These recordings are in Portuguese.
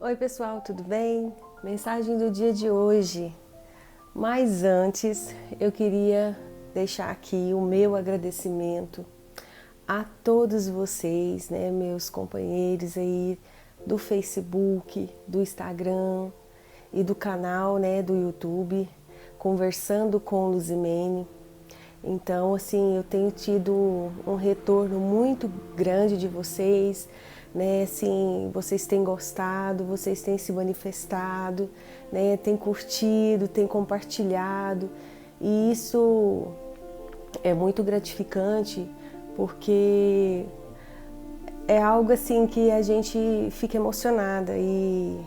Oi pessoal, tudo bem? Mensagem do dia de hoje. Mas antes, eu queria deixar aqui o meu agradecimento a todos vocês, né, meus companheiros aí do Facebook, do Instagram e do canal, né, do YouTube, Conversando com Luzimene. Então, assim, eu tenho tido um retorno muito grande de vocês, né? Assim, vocês têm gostado, vocês têm se manifestado, né? Têm curtido, têm compartilhado. E isso é muito gratificante porque é algo assim que a gente fica emocionada e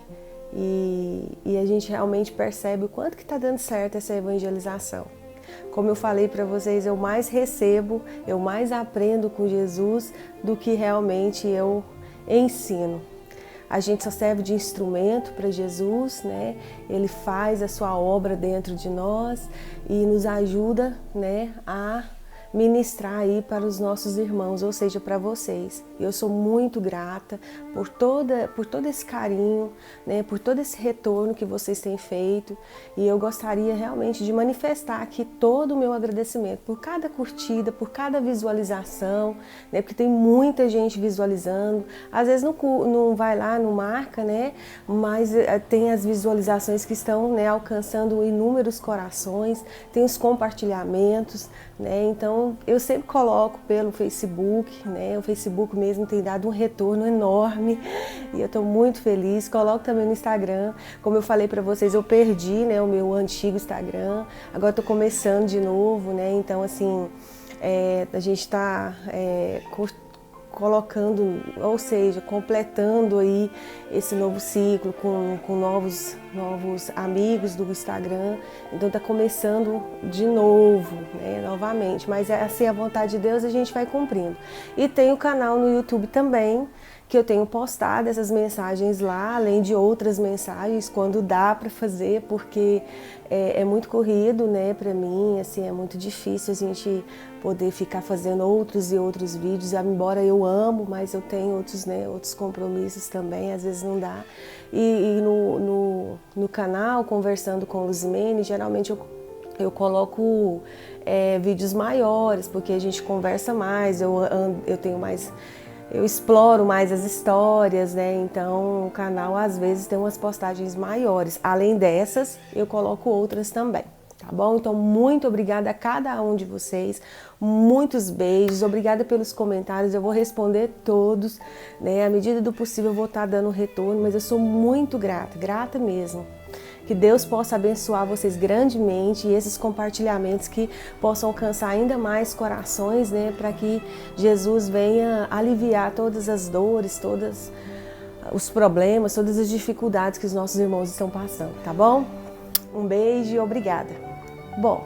a gente realmente percebe o quanto que está dando certo essa evangelização. Como eu falei para vocês, eu mais recebo, eu mais aprendo com Jesus do que realmente eu ensino. A gente só serve de instrumento para Jesus, né? Ele faz a sua obra dentro de nós e nos ajuda, né, a ministrar aí para os nossos irmãos, ou seja, para vocês. Eu sou muito grata por todo esse carinho, né, por todo esse retorno que vocês têm feito, e eu gostaria realmente de manifestar aqui todo o meu agradecimento por cada curtida, por cada visualização, né, porque tem muita gente visualizando. Às vezes não vai lá, não marca, né, mas tem as visualizações que estão, né, alcançando inúmeros corações, tem os compartilhamentos, né, então eu sempre coloco pelo Facebook, né? O Facebook mesmo tem dado um retorno enorme e eu estou muito feliz. Coloco também no Instagram. Como eu falei para vocês, eu perdi, né, o meu antigo Instagram. Agora estou começando de novo, né? Então assim, a gente está colocando, ou seja, completando aí esse novo ciclo com novos amigos do Instagram. Então está começando de novo, né, novamente, mas é assim, a vontade de Deus a gente vai cumprindo. E tem o canal no YouTube também, que eu tenho postado essas mensagens lá, além de outras mensagens, quando dá para fazer, porque é muito corrido, né, para mim, assim, é muito difícil a gente poder ficar fazendo outros e outros vídeos, embora eu amo, mas eu tenho outros, né, outros compromissos também, às vezes não dá. E no canal, Conversando com Luzimene, geralmente eu coloco vídeos maiores, porque a gente conversa mais, eu tenho mais... Eu exploro mais as histórias, né? Então o canal às vezes tem umas postagens maiores. Além dessas, eu coloco outras também, tá bom? Então muito obrigada a cada um de vocês, muitos beijos, obrigada pelos comentários, eu vou responder todos, né? À medida do possível eu vou estar dando retorno, mas eu sou muito grata, grata mesmo. Que Deus possa abençoar vocês grandemente e esses compartilhamentos que possam alcançar ainda mais corações, né, para que Jesus venha aliviar todas as dores, todos os problemas, todas as dificuldades que os nossos irmãos estão passando, tá bom? Um beijo e obrigada. Bom,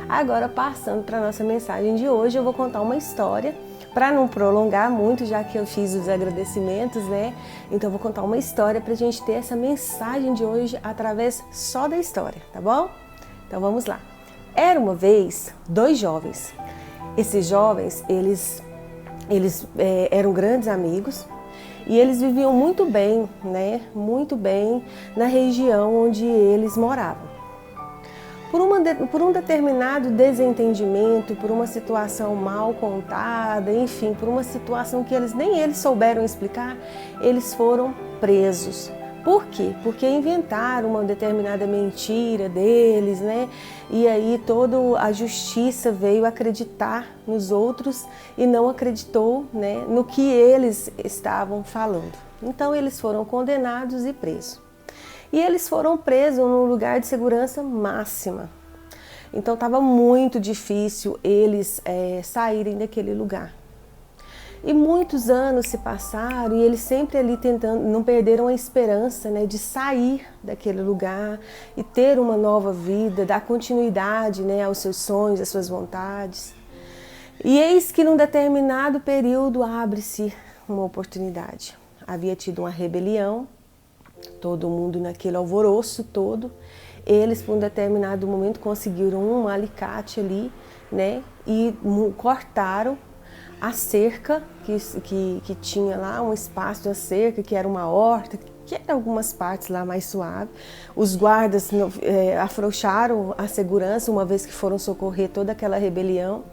agora passando para a nossa mensagem de hoje, eu vou contar uma história. Para não prolongar muito, já que eu fiz os agradecimentos, né? Então eu vou contar uma história para a gente ter essa mensagem de hoje através só da história, tá bom? Então vamos lá. Era uma vez dois jovens. Esses jovens, eles eram grandes amigos e eles viviam muito bem, né? Muito bem na região onde eles moravam. Por um determinado desentendimento, por uma situação mal contada, enfim, por uma situação que nem eles souberam explicar, eles foram presos. Por quê? Porque inventaram uma determinada mentira deles, né? E aí toda a justiça veio acreditar nos outros e não acreditou, né, no que eles estavam falando. Então eles foram condenados e presos. E eles foram presos num lugar de segurança máxima. Então estava muito difícil eles saírem daquele lugar. E muitos anos se passaram e eles sempre ali tentando, não perderam a esperança, né, de sair daquele lugar e ter uma nova vida, dar continuidade, né, aos seus sonhos, às suas vontades. E eis que num determinado período abre-se uma oportunidade. Havia tido uma rebelião, todo mundo naquele alvoroço todo, eles por um determinado momento conseguiram um alicate ali, né, e cortaram a cerca, que tinha lá um espaço da cerca, que era uma horta, que era algumas partes lá mais suave. Os guardas afrouxaram a segurança, uma vez que foram socorrer toda aquela rebelião.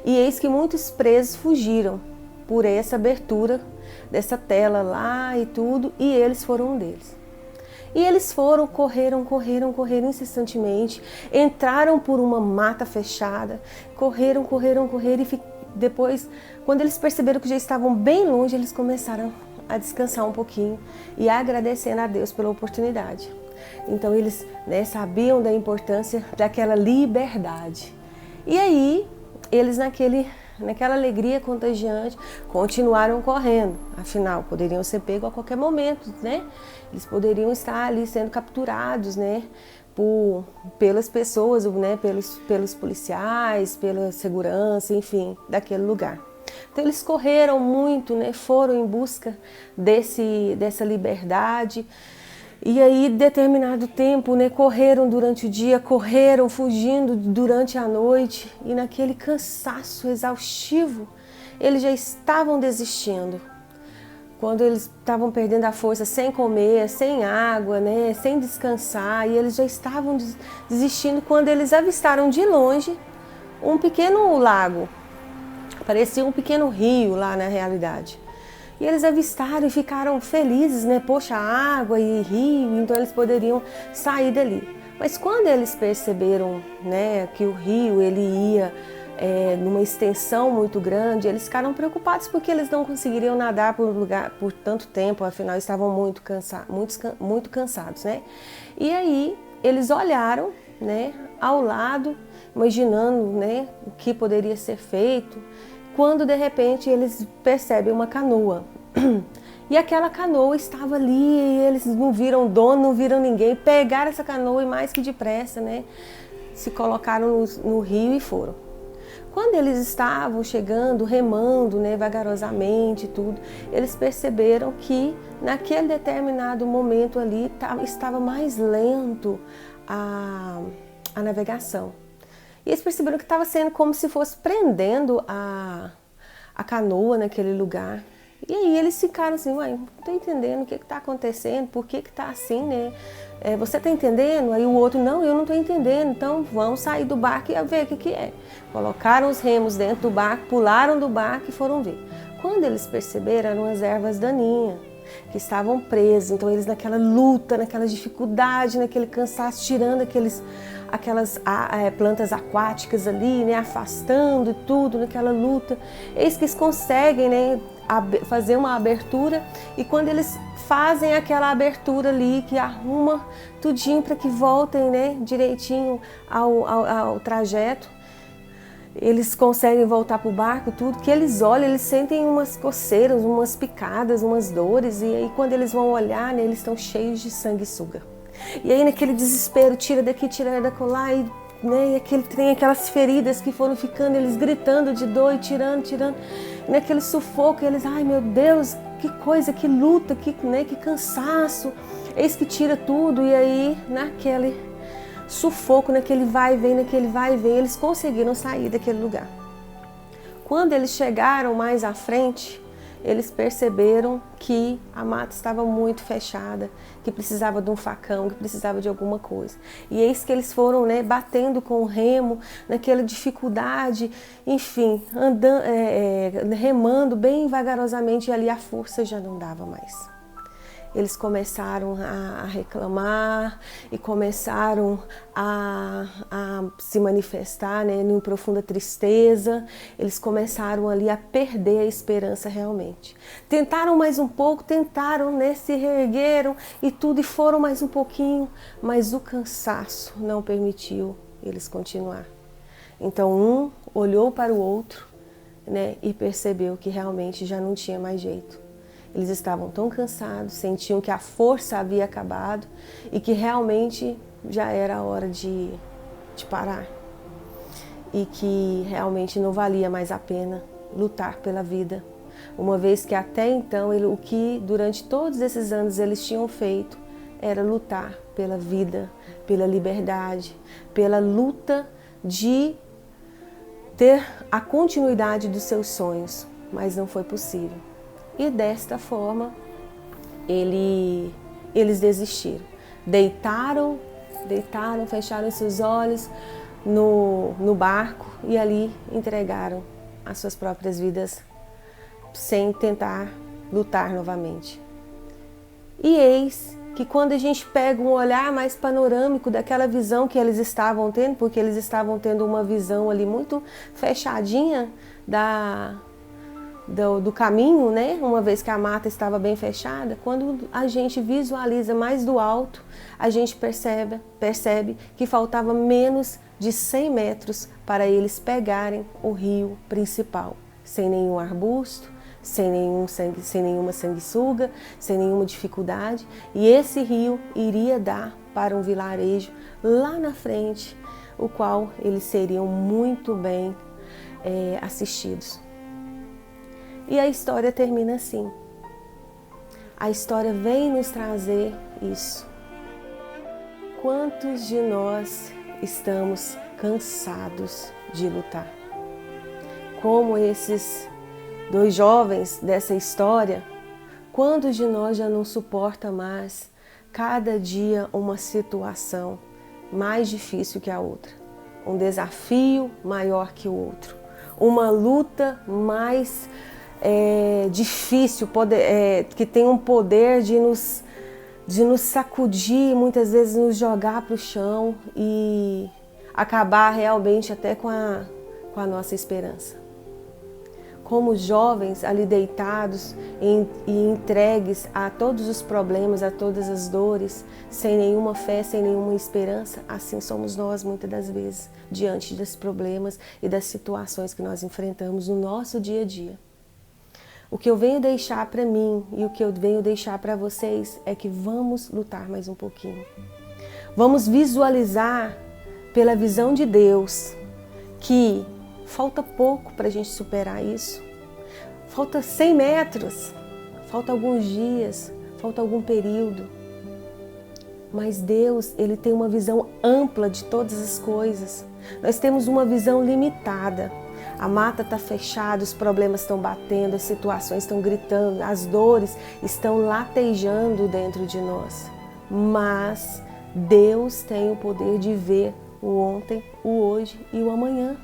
E eis que muitos presos fugiram por essa abertura dessa tela lá e tudo, e eles foram um deles. E eles correram incessantemente, entraram por uma mata fechada, correram, e depois, quando eles perceberam que já estavam bem longe, eles começaram a descansar um pouquinho e agradecendo a Deus pela oportunidade. Então eles, né, sabiam da importância daquela liberdade. E aí, eles naquela alegria contagiante, continuaram correndo. Afinal, poderiam ser pegos a qualquer momento, né? Eles poderiam estar ali sendo capturados, né? Pelas pessoas, né? Pelos policiais, pela segurança, enfim, daquele lugar. Então eles correram muito, né? Foram em busca dessa liberdade. E aí, determinado tempo, né, correram durante o dia, correram fugindo durante a noite, e naquele cansaço exaustivo, eles já estavam desistindo. Quando eles estavam perdendo a força, sem comer, sem água, né, sem descansar, e eles já estavam desistindo quando eles avistaram de longe um pequeno lago. Parecia um pequeno rio lá na realidade. E eles avistaram e ficaram felizes, né? Poxa, água e rio, então eles poderiam sair dali. Mas quando eles perceberam, né, que o rio ele ia numa extensão muito grande, eles ficaram preocupados porque eles não conseguiriam nadar por tanto tempo, afinal estavam muito cansados, né? E aí eles olharam, né, ao lado, imaginando, né, o que poderia ser feito, quando de repente eles percebem uma canoa. E aquela canoa estava ali e eles não viram dono, não viram ninguém, pegaram essa canoa e mais que depressa, né, se colocaram no rio e foram. Quando eles estavam chegando, remando, né, vagarosamente e tudo, eles perceberam que naquele determinado momento ali estava mais lento a navegação. E eles perceberam que estava sendo como se fosse prendendo a canoa naquele lugar. E aí eles ficaram assim, uai, não estou entendendo o que está acontecendo, por que está assim, né? Você está entendendo? Aí o outro, não, eu não estou entendendo, então vamos sair do barco e ver o que é. Colocaram os remos dentro do barco, pularam do barco e foram ver. Quando eles perceberam, eram as ervas daninhas, que estavam presas. Então eles naquela luta, naquela dificuldade, naquele cansaço, tirando aquelas plantas aquáticas ali, né, afastando tudo, naquela luta. Eis que eles conseguem, né, fazer uma abertura, e quando eles fazem aquela abertura ali, que arruma tudinho para que voltem, né, direitinho ao trajeto, eles conseguem voltar para o barco, tudo, que eles olham, eles sentem umas coceiras, umas picadas, umas dores, e aí quando eles vão olhar, né, eles estão cheios de sanguessuga. E aí naquele desespero, tira daqui, tira da colar, e, né, e tem aquelas feridas que foram ficando, eles gritando de dor e tirando, e naquele sufoco, eles, ai meu Deus, que coisa, que luta, que cansaço, eis que tira tudo, e aí naquele sufoco, naquele vai e vem, eles conseguiram sair daquele lugar. Quando eles chegaram mais à frente, eles perceberam que a mata estava muito fechada, que precisava de um facão, que precisava de alguma coisa. E eis que eles foram, né, batendo com o remo, naquela dificuldade, enfim, andando, remando bem vagarosamente, e ali a força já não dava mais. Eles começaram a reclamar e começaram a se manifestar, né, em profunda tristeza. Eles começaram ali a perder a esperança realmente. Tentaram mais um pouco, né, se reergueram e tudo, e foram mais um pouquinho, mas o cansaço não permitiu eles continuar. Então um olhou para o outro, né, e percebeu que realmente já não tinha mais jeito. Eles estavam tão cansados, sentiam que a força havia acabado e que realmente já era a hora de parar. E que realmente não valia mais a pena lutar pela vida, uma vez que até então o que durante todos esses anos eles tinham feito era lutar pela vida, pela liberdade, pela luta de ter a continuidade dos seus sonhos, mas não foi possível. E desta forma, eles desistiram. Deitaram, fecharam seus olhos no barco e ali entregaram as suas próprias vidas sem tentar lutar novamente. E eis que quando a gente pega um olhar mais panorâmico daquela visão que eles estavam tendo, porque eles estavam tendo uma visão ali muito fechadinha do caminho, né? Uma vez que a mata estava bem fechada, quando a gente visualiza mais do alto, a gente percebe que faltava menos de 100 metros para eles pegarem o rio principal, sem nenhum arbusto, sem nenhuma sanguessuga, sem nenhuma dificuldade. E esse rio iria dar para um vilarejo lá na frente, o qual eles seriam muito bem assistidos. E a história termina assim. A história vem nos trazer isso. Quantos de nós estamos cansados de lutar? Como esses 2 jovens dessa história, quantos de nós já não suporta mais cada dia uma situação mais difícil que a outra? Um desafio maior que o outro, uma luta mais difícil, que tem um poder de nos sacudir, muitas vezes nos jogar para o chão e acabar realmente até com a nossa esperança. Como jovens ali deitados e entregues a todos os problemas, a todas as dores, sem nenhuma fé, sem nenhuma esperança, assim somos nós muitas das vezes, diante dos problemas e das situações que nós enfrentamos no nosso dia a dia. O que eu venho deixar para mim e o que eu venho deixar para vocês é que vamos lutar mais um pouquinho. Vamos visualizar pela visão de Deus que falta pouco para a gente superar isso. Falta 100 metros, falta alguns dias, falta algum período. Mas Deus, Ele tem uma visão ampla de todas as coisas. Nós temos uma visão limitada. A mata está fechada, os problemas estão batendo, as situações estão gritando, as dores estão latejando dentro de nós. Mas Deus tem o poder de ver o ontem, o hoje e o amanhã.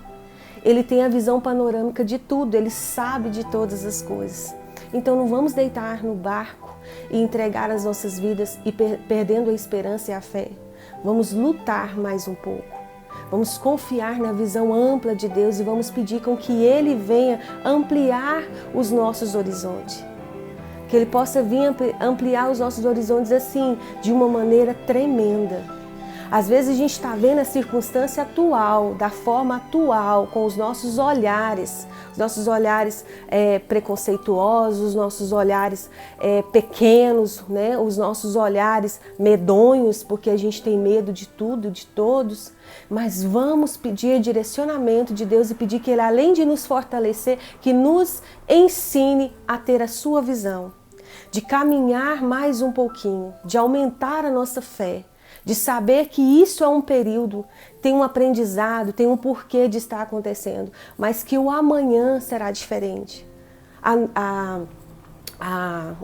Ele tem a visão panorâmica de tudo, Ele sabe de todas as coisas. Então não vamos deitar no barco e entregar as nossas vidas e perdendo a esperança e a fé. Vamos lutar mais um pouco. Vamos confiar na visão ampla de Deus e vamos pedir com que Ele venha ampliar os nossos horizontes. Que Ele possa vir ampliar os nossos horizontes assim, de uma maneira tremenda. Às vezes a gente está vendo a circunstância atual, da forma atual, com os nossos olhares preconceituosos, os nossos olhares pequenos, né? Os nossos olhares medonhos, porque a gente tem medo de tudo, de todos. Mas vamos pedir direcionamento de Deus e pedir que Ele, além de nos fortalecer, que nos ensine a ter a sua visão, de caminhar mais um pouquinho, de aumentar a nossa fé, de saber que isso é um período, tem um aprendizado, tem um porquê de estar acontecendo, mas que o amanhã será diferente.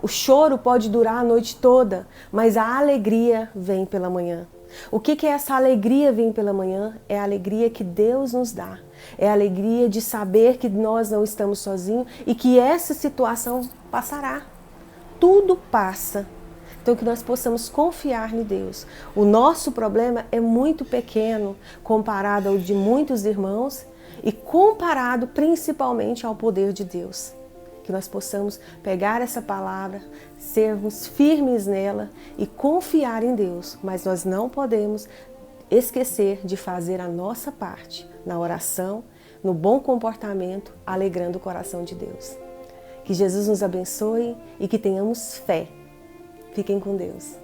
O choro pode durar a noite toda, mas a alegria vem pela manhã. O que é essa alegria vem pela manhã? É a alegria que Deus nos dá. É a alegria de saber que nós não estamos sozinhos e que essa situação passará. Tudo passa. Então que nós possamos confiar em Deus. O nosso problema é muito pequeno comparado ao de muitos irmãos e comparado principalmente ao poder de Deus. Que nós possamos pegar essa palavra, sermos firmes nela e confiar em Deus. Mas nós não podemos esquecer de fazer a nossa parte na oração, no bom comportamento, alegrando o coração de Deus. Que Jesus nos abençoe e que tenhamos fé. Fiquem com Deus.